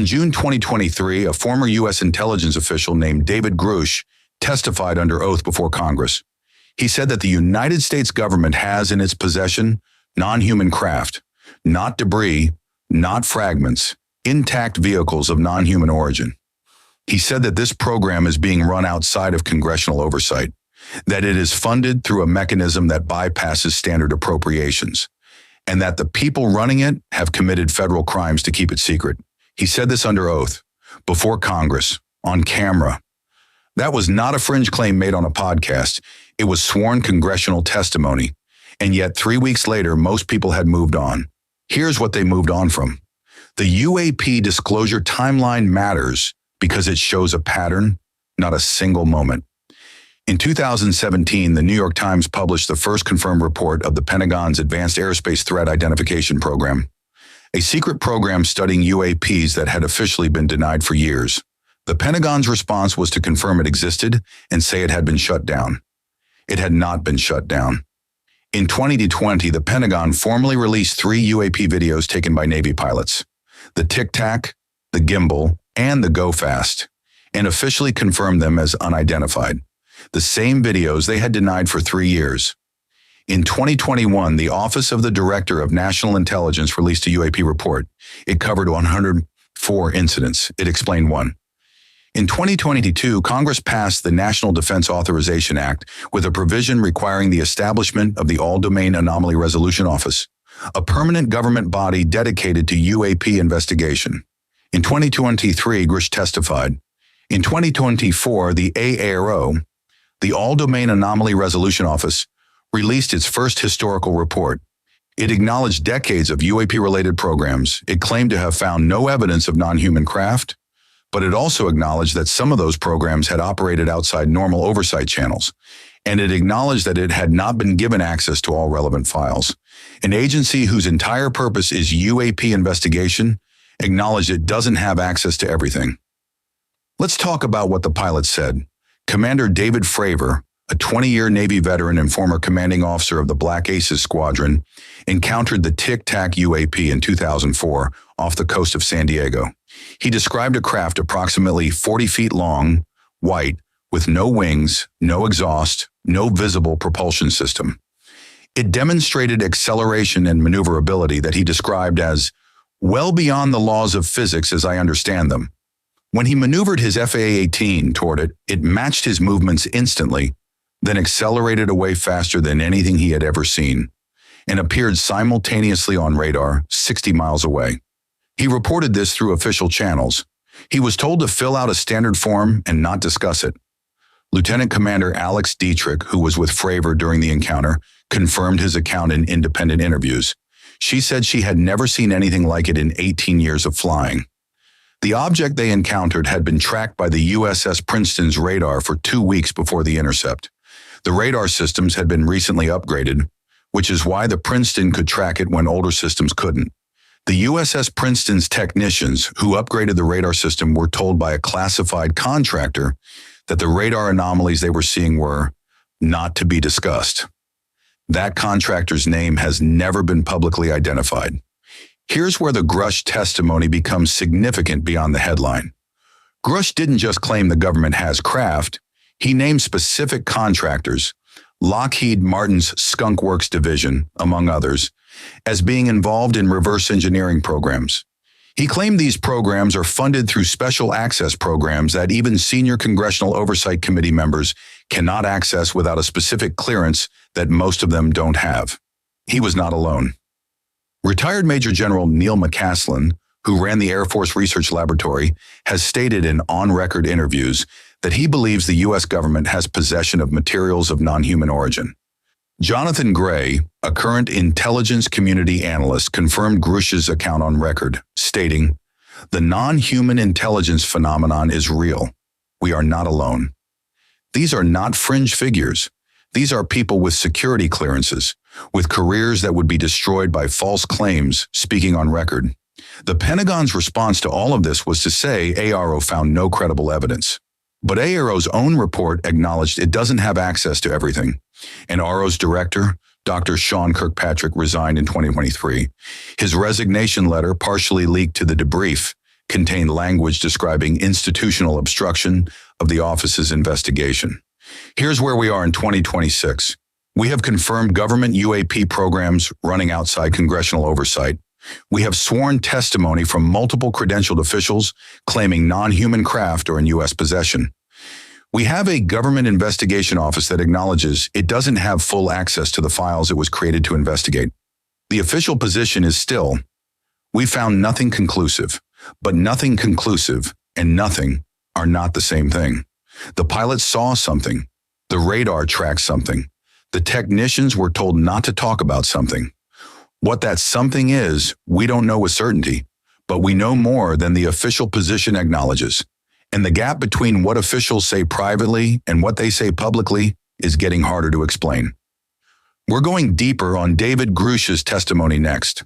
In June 2023, a former U.S. intelligence official named David Grusch testified under oath before Congress. He said that the United States government has in its possession non-human craft, not debris, not fragments, intact vehicles of non-human origin. He said that this program is being run outside of congressional oversight, that it is funded through a mechanism that bypasses standard appropriations, and that the people running it have committed federal crimes to keep it secret. He said this under oath, before Congress, on camera. That was not a fringe claim made on a podcast. It was sworn congressional testimony. And yet 3 weeks later, most people had moved on. Here's what they moved on from. The UAP Disclosure Timeline matters because it shows a pattern, not a single moment. In 2017, the New York Times published the first confirmed report of the Pentagon's Advanced Aerospace Threat Identification Program, a secret program studying UAPs that had officially been denied for years. The Pentagon's response was to confirm it existed and say it had been shut down. It had not been shut down. In 2020, the Pentagon formally released 3 UAP videos taken by Navy pilots, the Tic Tac, the Gimbal, and the Go Fast, and officially confirmed them as unidentified, the same videos they had denied for 3 years. In 2021, the Office of the Director of National Intelligence released a UAP report. It covered 104 incidents. It explained one. In 2022, Congress passed the National Defense Authorization Act with a provision requiring the establishment of the All-Domain Anomaly Resolution Office, a permanent government body dedicated to UAP investigation. In 2023, Grusch testified. In 2024, the AARO, the All-Domain Anomaly Resolution Office, released its first historical report. It acknowledged decades of UAP-related programs. It claimed to have found no evidence of non-human craft, but it also acknowledged that some of those programs had operated outside normal oversight channels, and it acknowledged that it had not been given access to all relevant files. An agency whose entire purpose is UAP investigation acknowledged it doesn't have access to everything. Let's talk about what the pilot said. Commander David Fravor, a 20-year Navy veteran and former commanding officer of the Black Aces Squadron, encountered the Tic Tac UAP in 2004 off the coast of San Diego. He described a craft approximately 40 feet long, white, with no wings, no exhaust, no visible propulsion system. It demonstrated acceleration and maneuverability that he described as well beyond the laws of physics as I understand them. When he maneuvered his FA-18 toward it, it matched his movements instantly, then accelerated away faster than anything he had ever seen, and appeared simultaneously on radar 60 miles away. He reported this through official channels. He was told to fill out a standard form and not discuss it. Lieutenant Commander Alex Dietrich, who was with Fravor during the encounter, confirmed his account in independent interviews. She said she had never seen anything like it in 18 years of flying. The object they encountered had been tracked by the USS Princeton's radar for 2 weeks before the intercept. The radar systems had been recently upgraded, which is why the Princeton could track it when older systems couldn't. The USS Princeton's technicians who upgraded the radar system were told by a classified contractor that the radar anomalies they were seeing were not to be discussed. That contractor's name has never been publicly identified. Here's where the Grusch testimony becomes significant beyond the headline. Grusch didn't just claim the government has craft, he named specific contractors, Lockheed Martin's Skunk Works division, among others, as being involved in reverse engineering programs. He claimed these programs are funded through special access programs that even senior Congressional Oversight Committee members cannot access without a specific clearance that most of them don't have. He was not alone. Retired Major General Neil McCaslin, who ran the Air Force Research Laboratory, has stated in on-record interviews that he believes the U.S. government has possession of materials of non-human origin. Jonathan Gray, a current intelligence community analyst, confirmed Grusch's account on record, stating, "The non-human intelligence phenomenon is real. We are not alone. These are not fringe figures. These are people with security clearances, with careers that would be destroyed by false claims, speaking on record." The Pentagon's response to all of this was to say AARO found no credible evidence. But AARO's own report acknowledged it doesn't have access to everything. And AARO's director, Dr. Sean Kirkpatrick, resigned in 2023. His resignation letter, partially leaked to the debrief, contained language describing institutional obstruction of the office's investigation. Here's where we are in 2026. We have confirmed government UAP programs running outside congressional oversight. We have sworn testimony from multiple credentialed officials claiming non-human craft are in U.S. possession. We have a government investigation office that acknowledges it doesn't have full access to the files it was created to investigate. The official position is still, we found nothing conclusive, but nothing conclusive and nothing are not the same thing. The pilots saw something. The radar tracked something. The technicians were told not to talk about something. What that something is, we don't know with certainty, but we know more than the official position acknowledges. And the gap between what officials say privately and what they say publicly is getting harder to explain. We're going deeper on David Grusch's testimony next.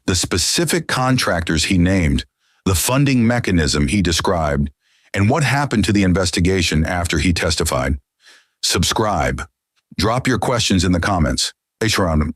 The specific contractors he named, the funding mechanism he described, and what happened to the investigation after he testified. Subscribe. Drop your questions in the comments. Hey, Sharon.